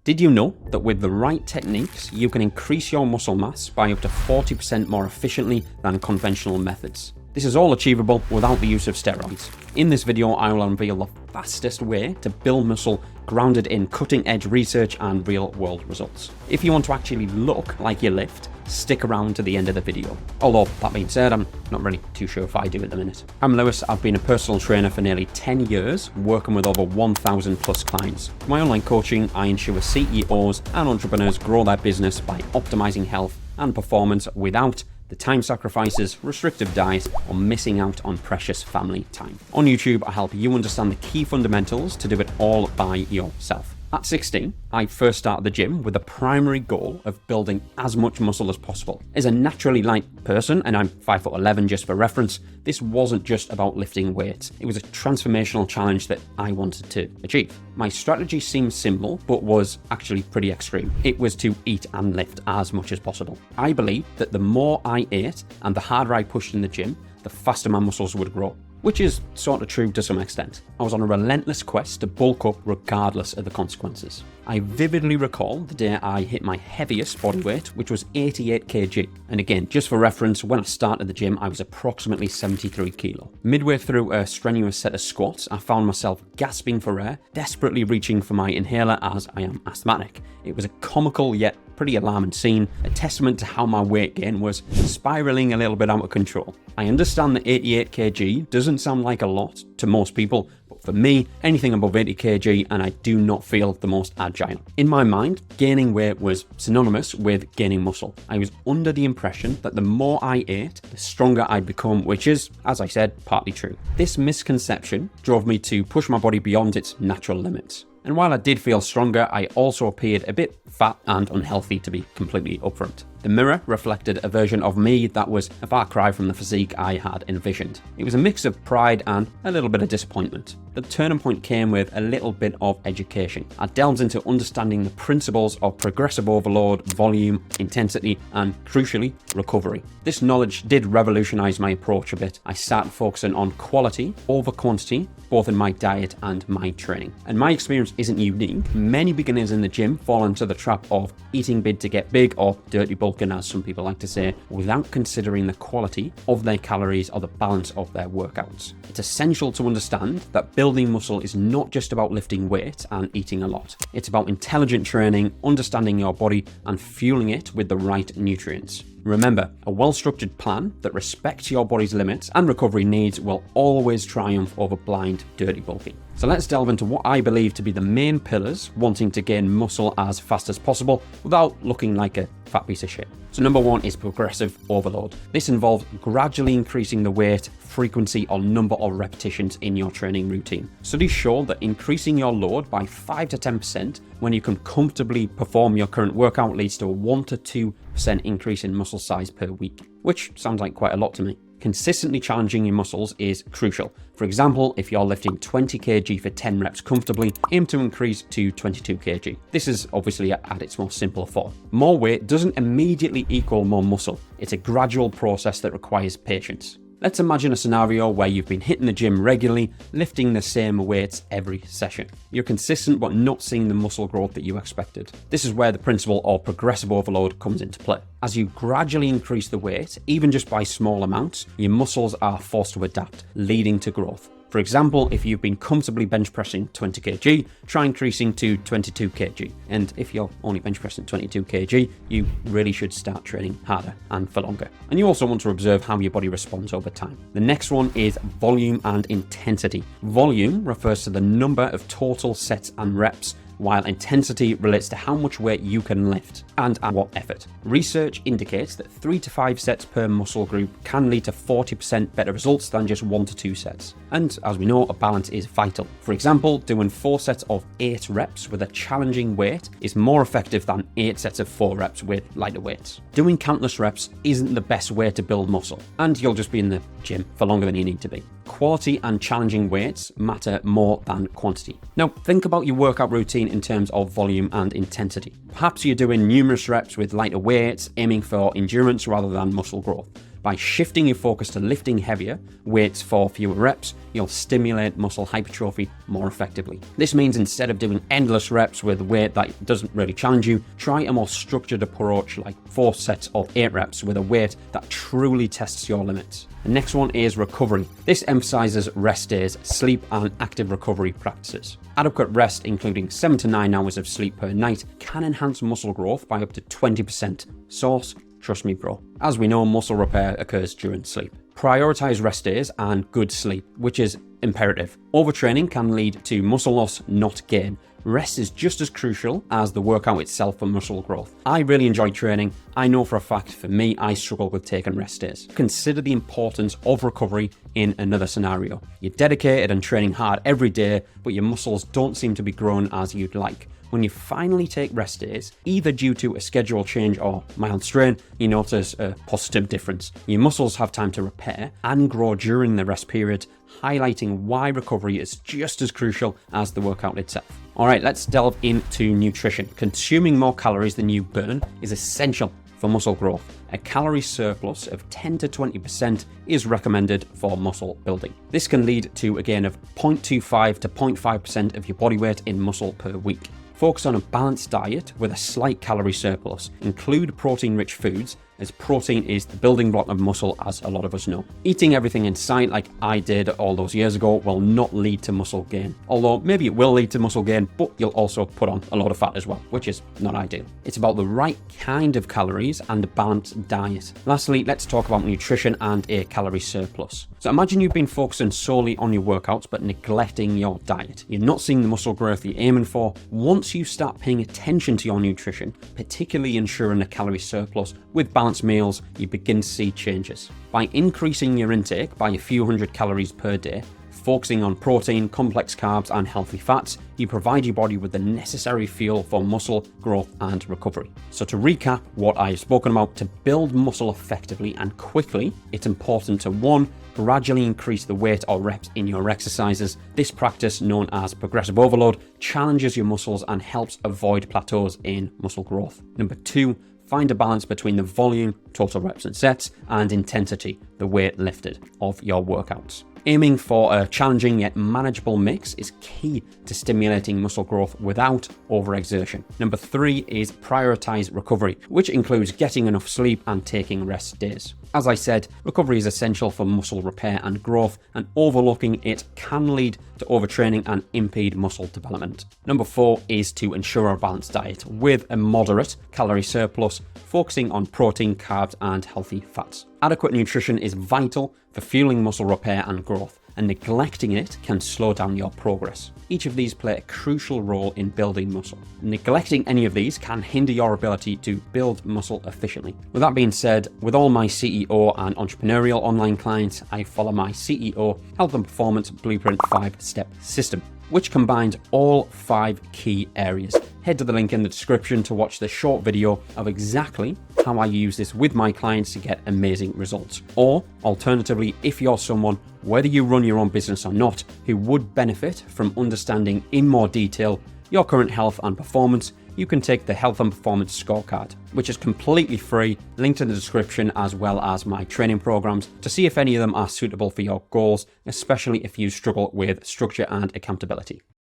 Did you know that with the right techniques, you can increase your muscle mass by up to 40% more efficiently than conventional methods? This is all achievable without the use of steroids. In this video, I will unveil the fastest way to build muscle grounded in cutting-edge research and real-world results. If you want to actually look like you lift, stick around to the end of the video. Although, that being said, I'm not really too sure if I do at the minute. I'm Lewis. I've been a personal trainer for nearly 10 years, working with over 1,000 plus clients. For my online coaching, I ensure CEOs and entrepreneurs grow their business by optimizing health and performance without the time sacrifices, restrictive diet, or missing out on precious family time. On YouTube, I help you understand the key fundamentals to do it all by yourself. At 16, I first started the gym with the primary goal of building as much muscle as possible. As a naturally light person, and I'm 5'11" just for reference, this wasn't just about lifting weights. It was a transformational challenge that I wanted to achieve. My strategy seemed simple, but was actually pretty extreme. It was to eat and lift as much as possible. I believed that the more I ate and the harder I pushed in the gym, the faster my muscles would grow. Which is sort of true to some extent. I was on a relentless quest to bulk up regardless of the consequences. I vividly recall the day I hit my heaviest body weight, which was 88 kg. And again, just for reference, when I started the gym, I was approximately 73 kilo. Midway through a strenuous set of squats, I found myself gasping for air, desperately reaching for my inhaler as I am asthmatic. It was a comical yet pretty alarming scene, a testament to how my weight gain was spiraling a little bit out of control. I understand that 88 kg doesn't sound like a lot to most people, but for me, anything above 80 kg and I do not feel the most agile. In my mind, gaining weight was synonymous with gaining muscle. I was under the impression that the more I ate, the stronger I'd become, which is, as I said, partly true. This misconception drove me to push my body beyond its natural limits. And while I did feel stronger, I also appeared a bit fat and unhealthy, to be completely upfront. The mirror reflected a version of me that was a far cry from the physique I had envisioned. It was a mix of pride and a little bit of disappointment. The turning point came with a little bit of education. I delved into understanding the principles of progressive overload, volume, intensity, and crucially, recovery. This knowledge did revolutionize my approach a bit. I started focusing on quality over quantity, both in my diet and my training. And my experience isn't unique. Many beginners in the gym fall into the trap of eating big to get big, or dirty bulking as some people like to say, without considering the quality of their calories or the balance of their workouts. It's essential to understand that building muscle is not just about lifting weight and eating a lot. It's about intelligent training, understanding your body, and fueling it with the right nutrients. Remember, a well-structured plan that respects your body's limits and recovery needs will always triumph over blind, dirty bulking. So let's delve into what I believe to be the main pillars wanting to gain muscle as fast as possible without looking like a fat piece of shit. So number one is progressive overload. This involves gradually increasing the weight, frequency, or number of repetitions in your training routine. Studies show that increasing your load by 5 to 10% when you can comfortably perform your current workout leads to a 1 to 2% increase in muscle size per week, which sounds like quite a lot to me. Consistently challenging your muscles is crucial. For example, if you're lifting 20 kg for 10 reps comfortably, aim to increase to 22 kg. This is obviously at its most simple form. More weight doesn't immediately equal more muscle. It's a gradual process that requires patience. Let's imagine a scenario where you've been hitting the gym regularly, lifting the same weights every session. You're consistent but not seeing the muscle growth that you expected. This is where the principle of progressive overload comes into play. As you gradually increase the weight, even just by small amounts, your muscles are forced to adapt, leading to growth. For example, if you've been comfortably bench pressing 20 kg, try increasing to 22 kg. And if you're only bench pressing 22 kg, you really should start training harder and for longer. And you also want to observe how your body responds over time. The next one is volume and intensity. Volume refers to the number of total sets and reps, while intensity relates to how much weight you can lift and at what effort. Research indicates that 3 to 5 sets per muscle group can lead to 40% better results than just 1 to 2 sets. And as we know, a balance is vital. For example, doing 4 sets of 8 reps with a challenging weight is more effective than 8 sets of 4 reps with lighter weights. Doing countless reps isn't the best way to build muscle, and you'll just be in the gym for longer than you need to be. Quality and challenging weights matter more than quantity. Now, think about your workout routine in terms of volume and intensity. Perhaps you're doing numerous reps with lighter weights, aiming for endurance rather than muscle growth. By shifting your focus to lifting heavier weights for fewer reps, you'll stimulate muscle hypertrophy more effectively. This means instead of doing endless reps with weight that doesn't really challenge you, try a more structured approach like 4 sets of 8 reps with a weight that truly tests your limits. The next one is recovery. This emphasizes rest days, sleep, and active recovery practices. Adequate rest, including 7 to 9 hours of sleep per night, can enhance muscle growth by up to 20%. Source: trust me, bro. As we know, muscle repair occurs during sleep. Prioritize rest days and good sleep, which is imperative. Overtraining can lead to muscle loss, not gain. Rest is just as crucial as the workout itself for muscle growth. I really enjoy training. I know for a fact for me, I struggle with taking rest days. Consider the importance of recovery in another scenario. You're dedicated and training hard every day, but your muscles don't seem to be growing as you'd like. When you finally take rest days, either due to a schedule change or mild strain, you notice a positive difference. Your muscles have time to repair and grow during the rest period, highlighting why recovery is just as crucial as the workout itself. Alright, let's delve into nutrition. Consuming more calories than you burn is essential for muscle growth. A calorie surplus of 10 to 20% is recommended for muscle building. This can lead to a gain of 0.25 to 0.5% of your body weight in muscle per week. Focus on a balanced diet with a slight calorie surplus. Include protein-rich foods, as protein is the building block of muscle, as a lot of us know. Eating everything in sight like I did all those years ago will not lead to muscle gain. Although maybe it will lead to muscle gain, but you'll also put on a lot of fat as well, which is not ideal. It's about the right kind of calories and a balanced diet. Lastly, let's talk about nutrition and a calorie surplus. So imagine you've been focusing solely on your workouts but neglecting your diet. You're not seeing the muscle growth you're aiming for. Once you start paying attention to your nutrition, particularly ensuring a calorie surplus with balanced meals, you begin to see changes. By increasing your intake by a few hundred calories per day, focusing on protein, complex carbs, and healthy fats, you provide your body with the necessary fuel for muscle growth and recovery. So to recap what I've spoken about, to build muscle effectively and quickly, it's important to 1. Gradually increase the weight or reps in your exercises. This practice, known as progressive overload, challenges your muscles and helps avoid plateaus in muscle growth. Number 2, find a balance between the volume, total reps and sets, and intensity, the weight lifted, of your workouts. Aiming for a challenging yet manageable mix is key to stimulating muscle growth without overexertion. Number 3 is prioritize recovery, which includes getting enough sleep and taking rest days. As I said, recovery is essential for muscle repair and growth, and overlooking it can lead to overtraining and impede muscle development. Number 4 is to ensure a balanced diet with a moderate calorie surplus, focusing on protein, carbs, and healthy fats. Adequate nutrition is vital for fueling muscle repair and growth, and neglecting it can slow down your progress. Each of these play a crucial role in building muscle. Neglecting any of these can hinder your ability to build muscle efficiently. With that being said, with all my CEO and entrepreneurial online clients, I follow my CEO Health and Performance Blueprint 5-step system, which combines all 5 key areas. Head to the link in the description to watch the short video of exactly how I use this with my clients to get amazing results. Or alternatively, if you're someone, whether you run your own business or not, who would benefit from understanding in more detail your current health and performance, you can take the Health and Performance Scorecard, which is completely free, linked in the description, as well as my training programs, to see if any of them are suitable for your goals, especially if you struggle with structure and accountability.